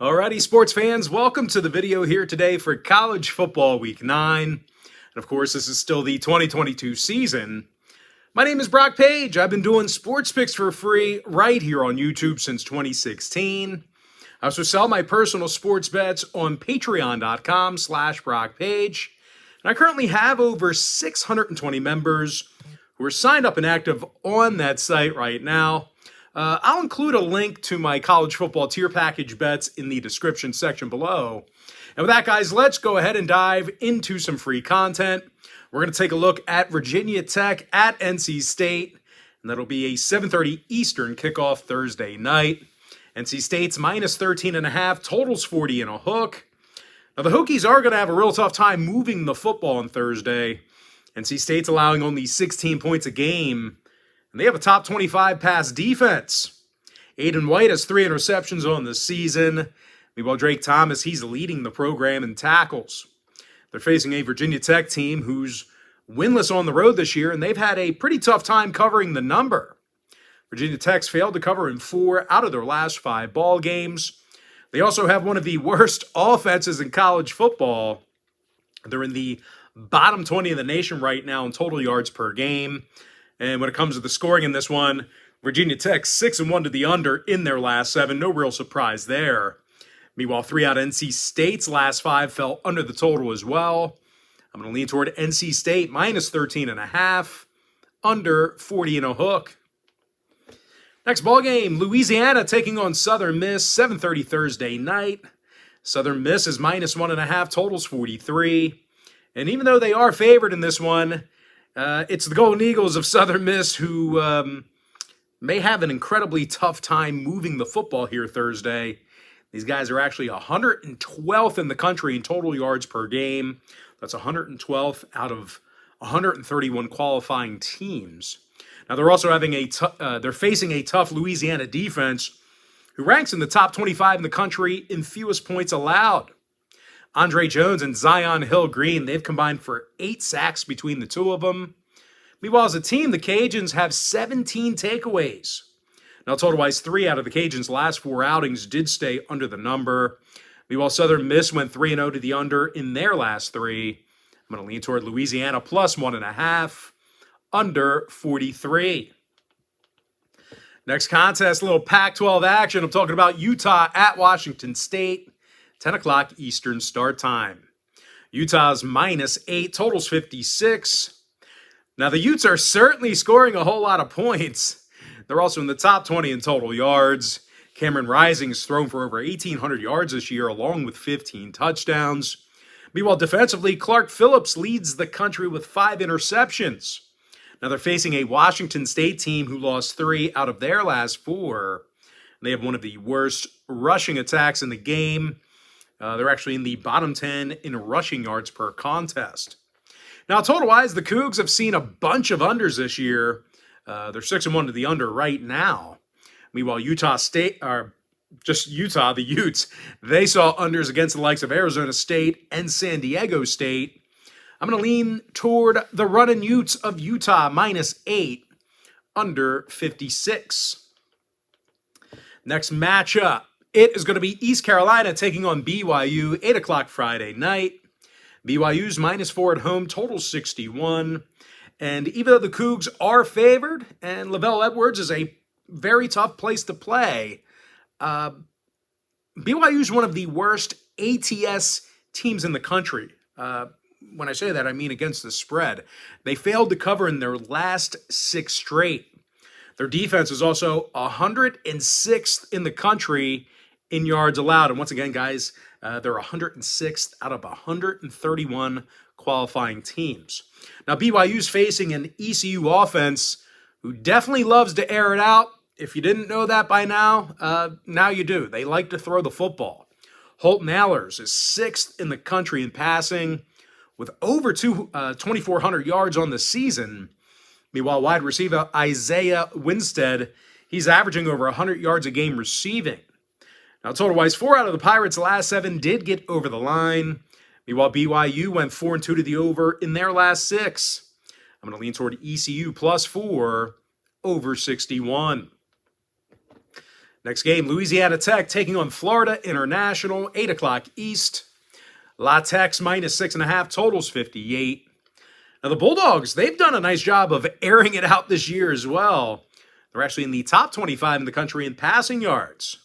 Alrighty, sports fans, welcome to the video here today for College Football Week 9. And of course, this is still the 2022 season. My name is Brock Page. I've been doing sports picks for free right here on YouTube since 2016. I also sell my personal sports bets on patreon.com/BrockPage. And I currently have over 620 members who are signed up and active on that site right now. I'll include a link to my college football tier package bets in the description section below. And with that, guys, let's go ahead and dive into some free content. We're going to take a look at Virginia Tech at NC State, and that'll be a 7:30 Eastern kickoff Thursday night. NC State's minus 13.5, totals 40 and a hook. Now, the Hokies are going to have a real tough time moving the football on Thursday. NC State's allowing only 16 points a game. And they have a top 25 pass defense. Aiden White has 3 interceptions on the season. Meanwhile, Drake Thomas, he's leading the program in tackles. They're facing a Virginia Tech team who's winless on the road this year, and they've had a pretty tough time covering the number. Virginia Tech's failed to cover in 4 out of their last 5 ball games. They also have one of the worst offenses in college football. They're in the bottom 20 of the nation right now in total yards per game. And when it comes to the scoring in this one, Virginia Tech 6-1 to the under in their last 7. No real surprise there. Meanwhile, 3 out of NC State's last 5 fell under the total as well. I'm going to lean toward NC State minus 13.5, under 40 and a hook. Next ball game, Louisiana taking on Southern Miss, 7:30 Thursday night. Southern Miss is minus 1.5, totals 43. And even though they are favored in this one, it's the Golden Eagles of Southern Miss who may have an incredibly tough time moving the football here Thursday. These guys are actually 112th in the country in total yards per game. That's 112th out of 131 qualifying teams. Now they're also having they're facing a tough Louisiana defense who ranks in the top 25 in the country in fewest points allowed. Andre Jones and Zion Hill-Green, they've combined for 8 sacks between the two of them. Meanwhile, as a team, the Cajuns have 17 takeaways. Now, total-wise, 3 out of the Cajuns' last 4 outings did stay under the number. Meanwhile, Southern Miss went 3-0 to the under in their last 3. I'm going to lean toward Louisiana plus 1.5, under 43. Next contest, a little Pac-12 action. I'm talking about Utah at Washington State. 10 o'clock Eastern start time. Utah's minus 8, totals 56. Now, the Utes are certainly scoring a whole lot of points. They're also in the top 20 in total yards. Cameron Rising's thrown for over 1,800 yards this year, along with 15 touchdowns. Meanwhile, defensively, Clark Phillips leads the country with 5 interceptions. Now, they're facing a Washington State team who lost 3 out of their last 4. They have one of the worst rushing attacks in the game. They're actually in the bottom 10 in rushing yards per contest. Now, total-wise, the Cougs have seen a bunch of unders this year. They're 6-1 to the under right now. Meanwhile, Utah State, or just Utah, the Utes, they saw unders against the likes of Arizona State and San Diego State. I'm going to lean toward the running Utes of Utah, minus 8, under 56. Next matchup. It is going to be East Carolina taking on BYU, 8 o'clock Friday night. BYU's minus 4 at home, total 61. And even though the Cougs are favored, and Lavelle Edwards is a very tough place to play, BYU's one of the worst ATS teams in the country. When I say that, I mean against the spread. They failed to cover in their last 6 straight. Their defense is also 106th in the country in yards allowed. And once again, guys, they're 106th out of 131 qualifying teams. Now, BYU's facing an ECU offense who definitely loves to air it out. If you didn't know that by now, now you do. They like to throw the football. Holton Ahlers is 6th in the country in passing with over 2,400 yards on the season. Meanwhile, wide receiver Isaiah Winstead, he's averaging over 100 yards a game receiving. Now, total-wise, 4 out of the Pirates' last 7 did get over the line. Meanwhile, BYU went 4-2 to the over in their last 6. I'm going to lean toward ECU plus 4 over 61. Next game, Louisiana Tech taking on Florida International, 8 o'clock East. LATECH minus 6.5, totals 58. Now the Bulldogs, they've done a nice job of airing it out this year as well. They're actually in the top 25 in the country in passing yards.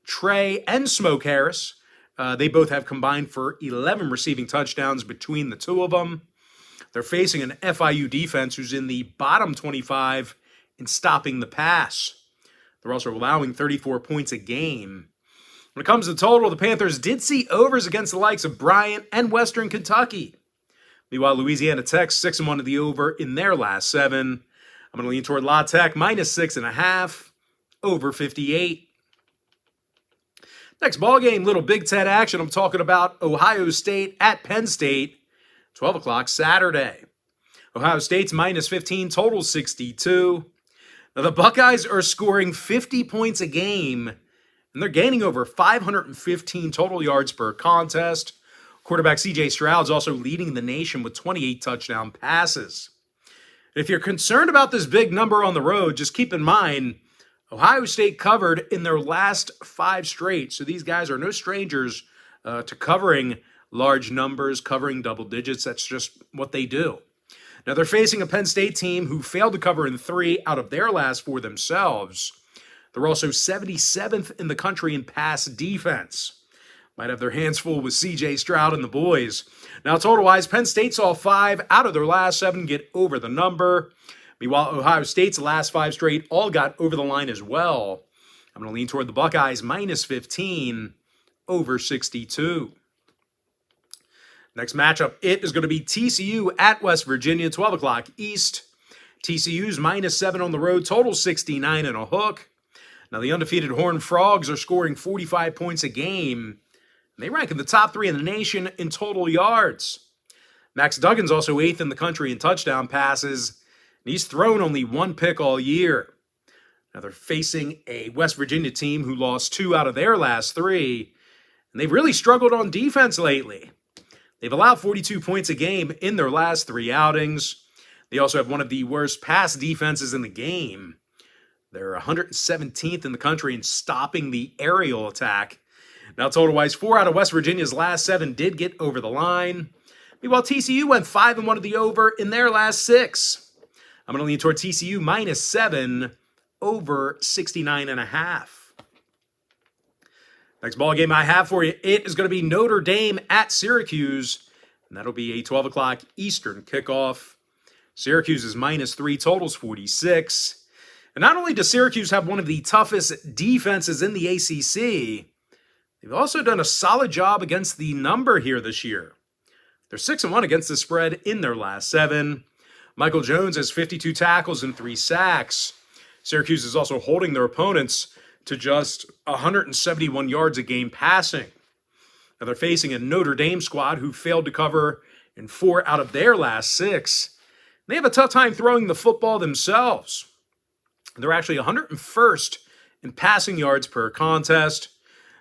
Trey and Smoke Harris, they both have combined for 11 receiving touchdowns between the two of them. They're facing an FIU defense who's in the bottom 25 in stopping the pass. They're also allowing 34 points a game. When it comes to total, the Panthers did see overs against the likes of Bryant and Western Kentucky. Meanwhile, Louisiana Tech 6-1 to the over in their last 7. I'm going to lean toward La Tech minus 6.5, over 58. Next ball game, little Big Ten action. I'm talking about Ohio State at Penn State, 12 o'clock Saturday. Ohio State's minus 15, total 62. Now, the Buckeyes are scoring 50 points a game, and they're gaining over 515 total yards per contest. Quarterback C.J. Stroud's also leading the nation with 28 touchdown passes. If you're concerned about this big number on the road, just keep in mind, Ohio State covered in their last 5 straight. So these guys are no strangers to covering large numbers, covering double digits. That's just what they do. Now, they're facing a Penn State team who failed to cover in 3 out of their last 4 themselves. They're also 77th in the country in pass defense. Might have their hands full with C.J. Stroud and the boys. Now, total-wise, Penn State saw 5 out of their last 7 get over the number. Meanwhile, Ohio State's last 5 straight all got over the line as well. I'm going to lean toward the Buckeyes minus 15, over 62. Next matchup, it is going to be TCU at West Virginia, 12 o'clock East. TCU's minus 7 on the road, total 69 and a hook. Now, the undefeated Horned Frogs are scoring 45 points a game. And they rank in the top 3 in the nation in total yards. Max Duggan's also 8th in the country in touchdown passes. And he's thrown only 1 pick all year. Now, they're facing a West Virginia team who lost 2 out of their last 3. And they've really struggled on defense lately. They've allowed 42 points a game in their last 3 outings. They also have one of the worst pass defenses in the game. They're 117th in the country in stopping the aerial attack. Now, total-wise, 4 out of West Virginia's last 7 did get over the line. Meanwhile, TCU went 5-1 to the over in their last 6. I'm going to lean toward TCU minus 7, over 69.5. Next ball game I have for you, it is going to be Notre Dame at Syracuse, and that'll be a 12 o'clock Eastern kickoff. Syracuse is minus 3, totals 46. And not only does Syracuse have one of the toughest defenses in the ACC, they've also done a solid job against the number here this year. They're 6-1 against the spread in their last 7. Michael Jones has 52 tackles and 3 sacks. Syracuse is also holding their opponents to just 171 yards a game passing. Now, they're facing a Notre Dame squad who failed to cover in 4 out of their last 6. They have a tough time throwing the football themselves. They're actually 101st in passing yards per contest.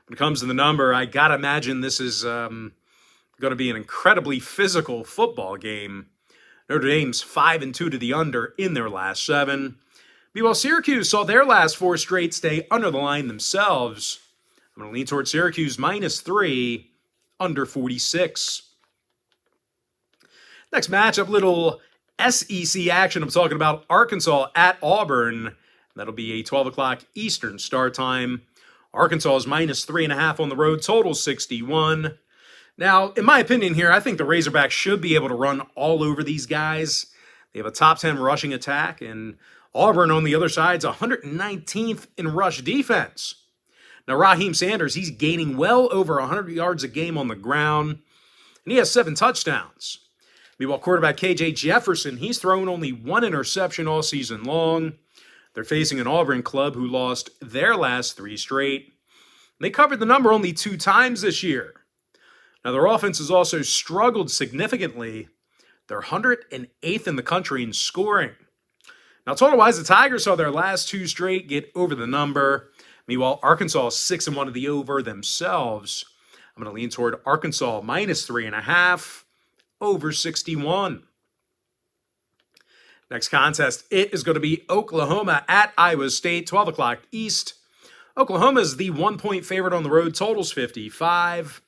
When it comes to the number, I got to imagine this is going to be an incredibly physical football game. Notre Dame's 5-2 to the under in their last 7. Meanwhile, Syracuse saw their last 4 straight stay under the line themselves. I'm going to lean toward Syracuse minus 3, under 46. Next matchup, little SEC action. I'm talking about Arkansas at Auburn. That'll be a 12 o'clock Eastern start time. Arkansas is minus 3.5 on the road, total 61. Now, in my opinion here, I think the Razorbacks should be able to run all over these guys. They have a top 10 rushing attack, and Auburn on the other side is 119th in rush defense. Now, Raheem Sanders, he's gaining well over 100 yards a game on the ground, and he has 7 touchdowns. Meanwhile, quarterback K.J. Jefferson, he's thrown only 1 interception all season long. They're facing an Auburn club who lost their last 3 straight. They covered the number only 2 times this year. Now, their offense has also struggled significantly. They're 108th in the country in scoring. Now, total-wise, the Tigers saw their last 2 straight get over the number. Meanwhile, Arkansas is 6-1 to the over themselves. I'm going to lean toward Arkansas minus 3.5, over 61. Next contest, it is going to be Oklahoma at Iowa State, 12 o'clock East. Oklahoma is the 1-point favorite on the road, totals 55.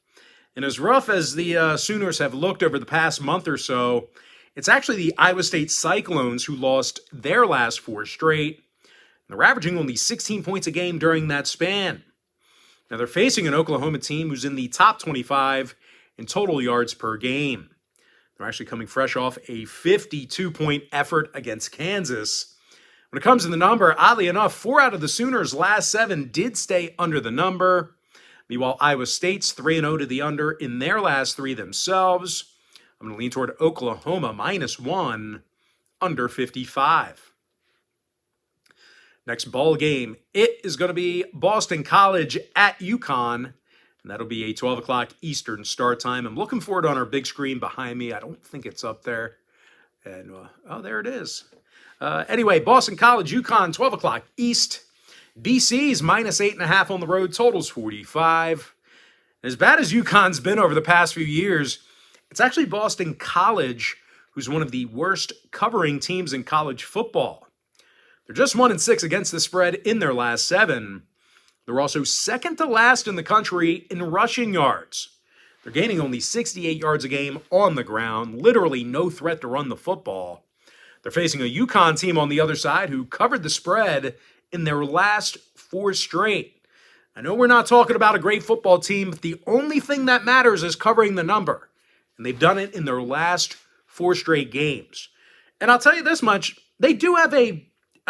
And as rough as the Sooners have looked over the past month or so, it's actually the Iowa State Cyclones who lost their last 4 straight. They're averaging only 16 points a game during that span. Now they're facing an Oklahoma team who's in the top 25 in total yards per game. They're actually coming fresh off a 52-point effort against Kansas. When it comes to the number, oddly enough, 4 out of the Sooners' last 7 did stay under the number. Meanwhile, Iowa State's 3-0 to the under in their last 3 themselves. I'm going to lean toward Oklahoma -1, under 55. Next ball game, it is going to be Boston College at UConn. And that'll be a 12 o'clock Eastern start time. I'm looking forward on our big screen behind me. I don't think it's up there. And, oh, there it is. Anyway, Boston College, UConn, 12 o'clock East. BC's -8.5 on the road, totals 45. As bad as UConn's been over the past few years, it's actually Boston College who's one of the worst covering teams in college football. They're just 1-6 against the spread in their last 7. They're also second to last in the country in rushing yards. They're gaining only 68 yards a game on the ground, literally no threat to run the football. They're facing a UConn team on the other side who covered the spread in their last 4 straight. I know we're not talking about a great football team, but the only thing that matters is covering the number. And they've done it in their last 4 straight games. And I'll tell you this much, they do have a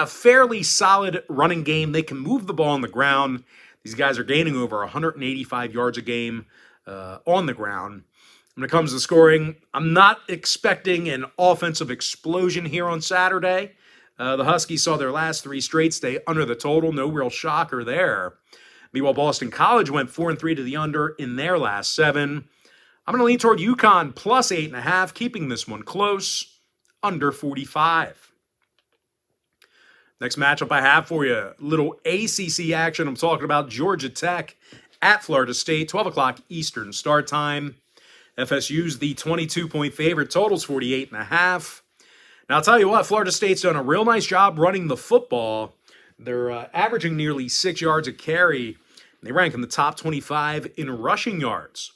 fairly solid running game. They can move the ball on the ground. These guys are gaining over 185 yards a game on the ground. When it comes to scoring, I'm not expecting an offensive explosion here on Saturday. The Huskies saw their last 3 straight stay under the total. No real shocker there. Meanwhile, Boston College went 4-3 to the under in their last 7. I'm going to lean toward UConn +8.5, keeping this one close, under 45. Next matchup I have for you, little ACC action. I'm talking about Georgia Tech at Florida State, 12 o'clock Eastern start time. FSU's the 22-point favorite, totals 48.5. Now, I'll tell you what, Florida State's done a real nice job running the football. They're averaging nearly 6 yards a carry. They rank in the top 25 in rushing yards.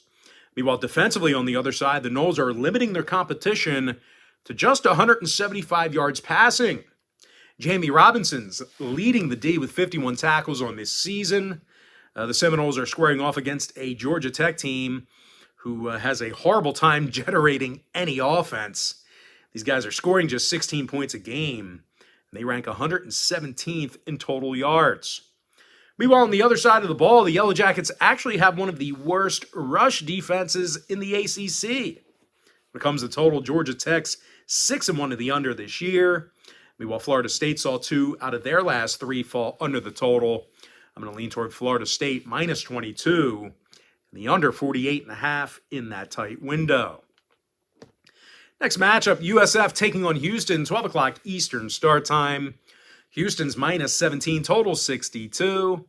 Meanwhile, defensively on the other side, the Noles are limiting their competition to just 175 yards passing. Jamie Robinson's leading the D with 51 tackles on this season. The Seminoles are squaring off against a Georgia Tech team who has a horrible time generating any offense. These guys are scoring just 16 points a game. And they rank 117th in total yards. Meanwhile, on the other side of the ball, the Yellow Jackets actually have one of the worst rush defenses in the ACC. When it comes to total, Georgia Tech's 6-1 to the under this year. Meanwhile, Florida State saw 2 out of their last 3 fall under the total. I'm going to lean toward Florida State -22, and the under 48.5 in that tight window. Next matchup, USF taking on Houston, 12 o'clock Eastern start time. Houston's -17, total 62.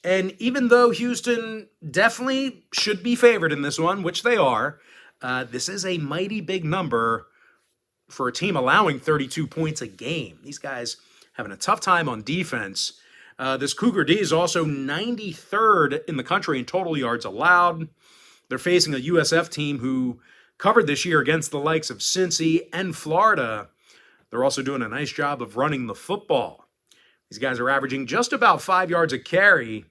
And even though Houston definitely should be favored in this one, which they are, this is a mighty big number for a team allowing 32 points a game. These guys having a tough time on defense. This Cougar D is also 93rd in the country in total yards allowed. They're facing a USF team who covered this year against the likes of Cincy and Florida. They're also doing a nice job of running the football. These guys are averaging just about 5 yards a carry.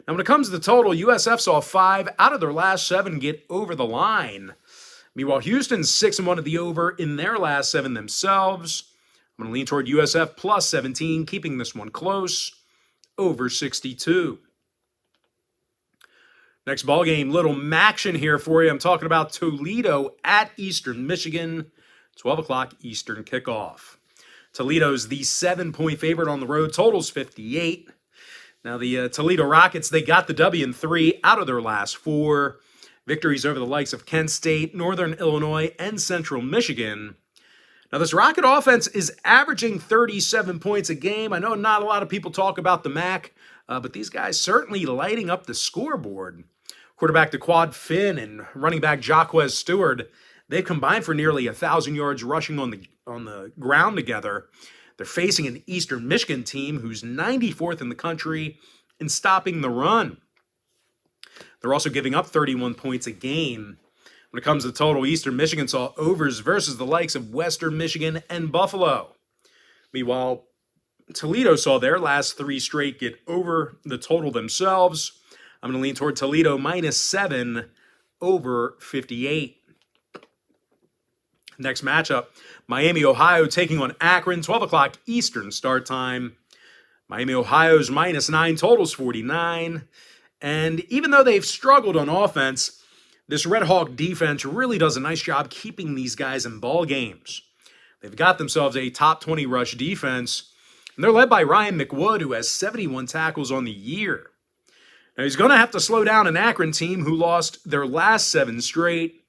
Now, when it comes to the total, USF saw 5 out of their last 7 get over the line. Meanwhile, Houston's 6-1 to the over in their last 7 themselves. I'm going to lean toward USF +17, keeping this one close, over 62. Next ball game, little Maction here for you. I'm talking about Toledo at Eastern Michigan, 12 o'clock Eastern kickoff. Toledo's the 7-point favorite on the road, totals 58. Now, the Toledo Rockets, they got the W in 3 out of their last 4. Victories over the likes of Kent State, Northern Illinois, and Central Michigan. Now, this Rocket offense is averaging 37 points a game. I know not a lot of people talk about the MAC, but these guys certainly lighting up the scoreboard. Quarterback DeQuad Finn and running back Jacquez Stewart, They've combined for nearly 1,000 yards rushing on the ground together. They're facing an Eastern Michigan team who's 94th in the country in stopping the run. They're also giving up 31 points a game. When it comes to total, Eastern Michigan saw overs versus the likes of Western Michigan and Buffalo. Meanwhile, Toledo saw their last 3 straight get over the total themselves. I'm going to lean toward Toledo -7 over 58. Next matchup, Miami, Ohio taking on Akron, 12 o'clock Eastern start time. Miami, Ohio's -9, totals 49. And even though they've struggled on offense, this Red Hawk defense really does a nice job keeping these guys in ball games. They've got themselves a top 20 rush defense, and they're led by Ryan McWood, who has 71 tackles on the year. Now, he's going to have to slow down an Akron team who lost their last 7 straight,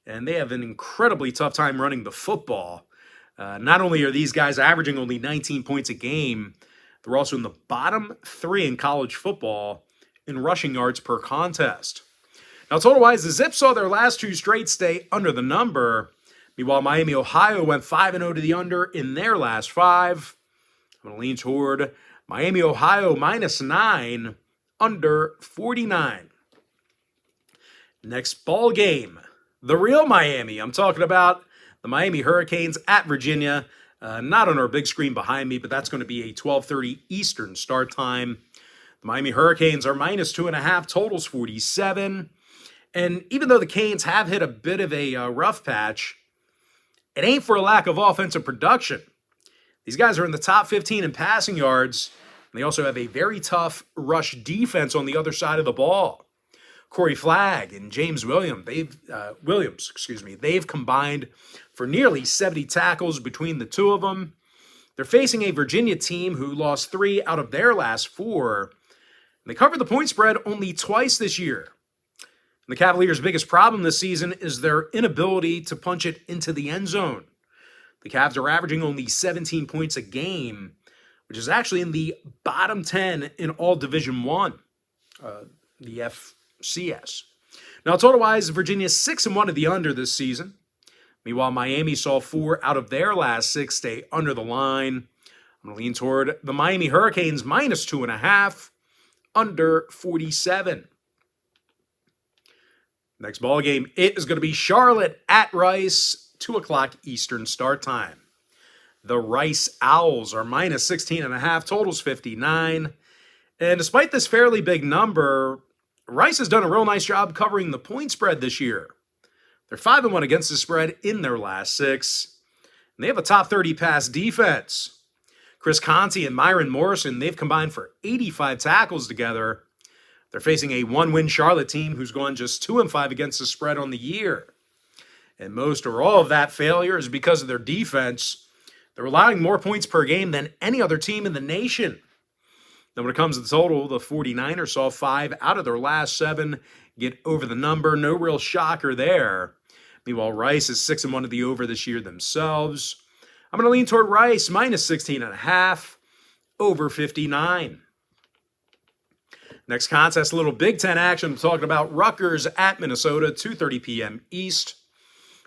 and they have an incredibly tough time running the football. Not only are these guys averaging only 19 points a game, they're also in the bottom 3 in college football in rushing yards per contest. Now, total-wise, the Zips saw their last 2 straight stay under the number. Meanwhile, Miami, Ohio went 5-0 to the under in their last 5. I'm going to lean toward Miami, Ohio -9, under 49. Next ball game, the real Miami. I'm talking about the Miami Hurricanes at Virginia. Not on our big screen behind me, but that's going to be a 12:30 Eastern start time. The Miami Hurricanes are -2.5, totals 47. And even though the Canes have hit a bit of a rough patch, it ain't for a lack of offensive production. These guys are in the top 15 in passing yards, and they also have a very tough rush defense on the other side of the ball. Corey Flagg and James Williams, they've combined for nearly 70 tackles between the two of them. They're facing a Virginia team who lost 3 out of their last 4. They covered the point spread only twice this year. And the Cavaliers' biggest problem this season is their inability to punch it into the end zone. The Cavs are averaging only 17 points a game, which is actually in the bottom 10 in all Division I, the FCS. Now, total-wise, Virginia's 6-1 at the under this season. Meanwhile, Miami saw 4 out of their last 6 stay under the line. I'm going to lean toward the Miami Hurricanes -2.5, under 47. Next ball game, it is going to be Charlotte at Rice, 2 o'clock Eastern start time. The Rice Owls are -16.5, totals 59. And despite this fairly big number, Rice has done a real nice job covering the point spread this year. They're 5-1 against the spread in their last 6. And they have a top 30 pass defense. Chris Conte and Myron Morrison, they've combined for 85 tackles together. They're facing a 1-win Charlotte team who's gone just 2-5 against the spread on the year. And most or all of that failure is because of their defense. They're allowing more points per game than any other team in the nation. Then when it comes to the total, the 49ers saw 5 out of their last 7 get over the number. No real shocker there. Meanwhile, Rice is 6-1 at the over this year themselves. I'm going to lean toward Rice, -16.5, over 59. Next contest, a little Big Ten action. I'm talking about Rutgers at Minnesota, 2:30 p.m. East.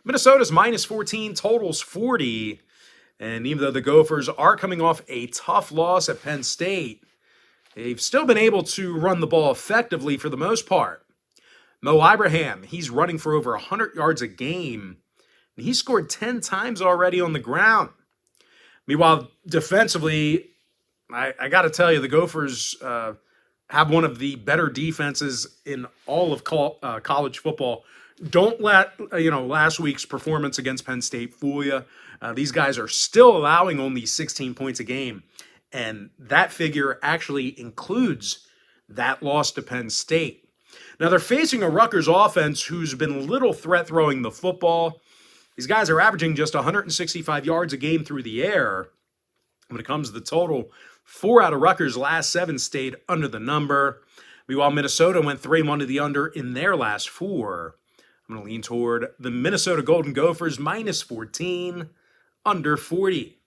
Minnesota's -14, totals 40. And even though the Gophers are coming off a tough loss at Penn State, they've still been able to run the ball effectively for the most part. Mo Ibrahim, he's running for over 100 yards a game. And he scored 10 times already on the ground. Meanwhile, defensively, I got to tell you, the Gophers have one of the better defenses in all of college football. Don't let last week's performance against Penn State fool you. These guys are still allowing only 16 points a game, and that figure actually includes that loss to Penn State. Now, they're facing a Rutgers offense who's been little threat throwing the football. These guys are averaging just 165 yards a game through the air. When it comes to the total, 4 out of Rutgers' last 7 stayed under the number. Meanwhile, Minnesota went 3-1 to the under in their last 4. I'm going to lean toward the Minnesota Golden Gophers, -14, under 40.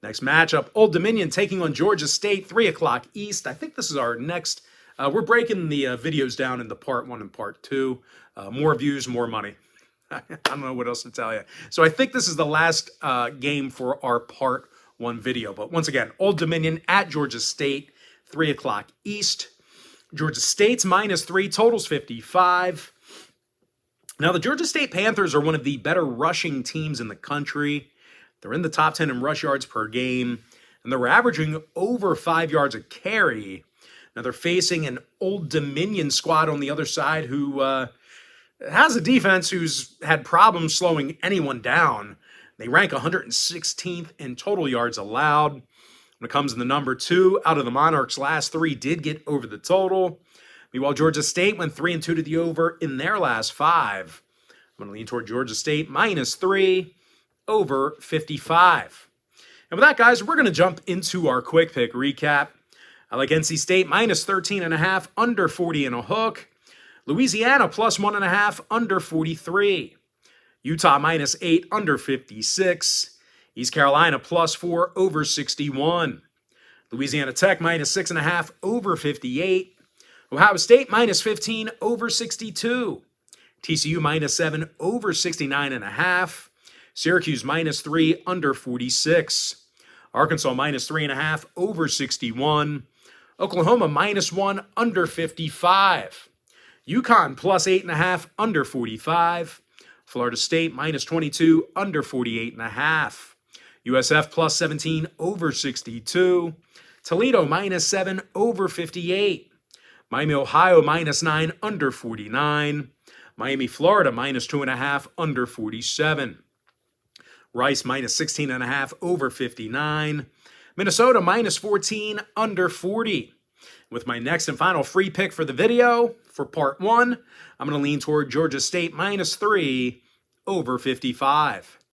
Next matchup, Old Dominion taking on Georgia State, 3 o'clock East. I think this is our next. We're breaking the videos down into part 1 and part 2. More views, more money. I don't know what else to tell you. So I think this is the last game for our part 1 video. But once again, Old Dominion at Georgia State, 3 o'clock East. Georgia State's -3, totals 55. Now, the Georgia State Panthers are one of the better rushing teams in the country. They're in the top 10 in rush yards per game, and they're averaging over 5 yards a carry. Now, they're facing an Old Dominion squad on the other side who has a defense who's had problems slowing anyone down. They rank 116th in total yards allowed. When it comes to the number 2, out of the Monarchs' last 3 did get over the total. Meanwhile, Georgia State went 3-2 to the over in their last 5. I'm going to lean toward Georgia State -3 over 55. And with that, guys, we're going to jump into our quick pick recap. I like NC State -13.5, under 40 and a hook. Louisiana +1.5, under 43. Utah -8, under 56. East Carolina +4, over 61. Louisiana Tech -6.5, over 58. Ohio State -15, over 62. TCU -7, over 69.5. Syracuse -3, under 46. Arkansas -3.5, over 61. Oklahoma -1, under 55. UConn +8.5, under 45. Florida State -22, under 48.5. USF +17, over 62. Toledo -7, over 58. Miami, Ohio -9, under 49. Miami, Florida -2.5, under 47. Rice -16.5, over 59. Minnesota -14, under 40. With my next and final free pick for the video, for part 1, I'm going to lean toward Georgia State -3 over 55.